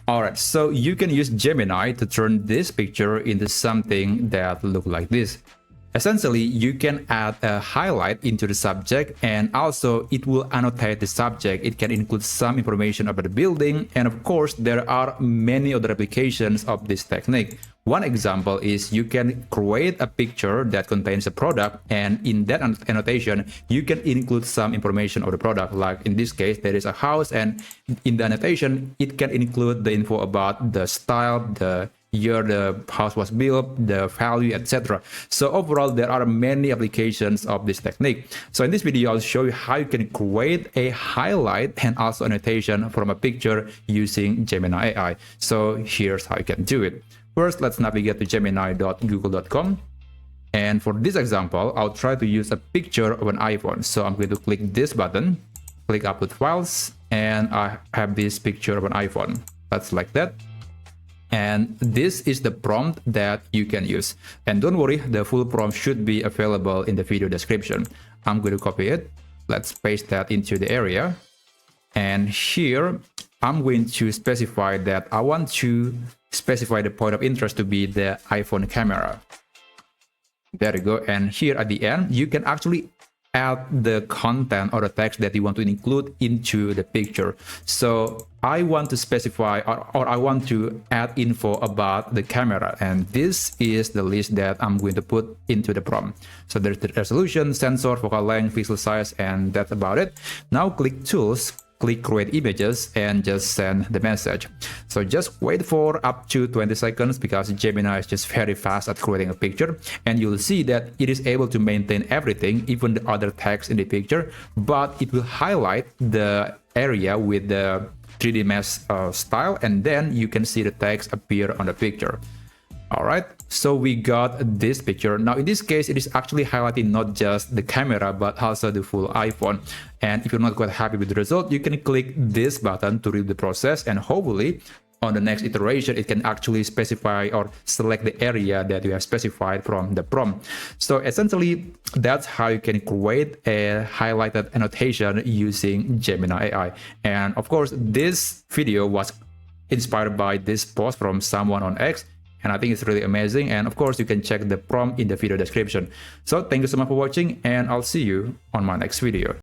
Alright, so you can use Gemini to turn this picture into something that looks like this. Essentially, you can add a highlight into the subject, and also it will annotate the subject. It can include some information about the building, and of course, there are many other applications of this technique. One example is you can create a picture that contains a product, and in that annotation, you can include some information of the product. Like in this case, there is a house, and in the annotation, it can include the info about the style, the year the house was built, the value, etc. So overall, there are many applications of this technique. So in this video, I'll show you how you can create a highlight and also annotation from a picture using Gemini AI. So here's how you can do it. First, let's navigate to gemini.google.com. And for this example, I'll try to use a picture of an iPhone. So I'm going to click this button, click upload files, and I have this picture of an iPhone. Let's select that. And this is the prompt that you can use. And don't worry, the full prompt should be available in the video description. I'm going to copy it. Let's paste that into the area. And here, I'm going to specify that I want to specify the point of interest to be the iPhone camera. There you go. And here at the end, you can actually add the content or the text that you want to include into the picture. So I want to specify or I want to add info about the camera, and this is the list that I'm going to put into the prompt. So there's the resolution, sensor, focal length, pixel size, and that's about it. Now click tools, click create images, and just send the message. So just wait for up to 20 seconds because Gemini is just very fast at creating a picture, and you'll see that it is able to maintain everything, even the other text in the picture, but it will highlight the area with the 3D mesh style, and then you can see the text appear on the picture. All right, so we got this picture. Now in this case, it is actually highlighting not just the camera, but also the full iPhone. And if you're not quite happy with the result, you can click this button to read the process, and hopefully on the next iteration, it can actually specify or select the area that you have specified from the prompt. So essentially, that's how you can create a highlighted annotation using Gemini AI. And of course, this video was inspired by this post from someone on X, and I think it's really amazing. And of course, you can check the prompt in the video description. So thank you so much for watching, and I'll see you on my next video.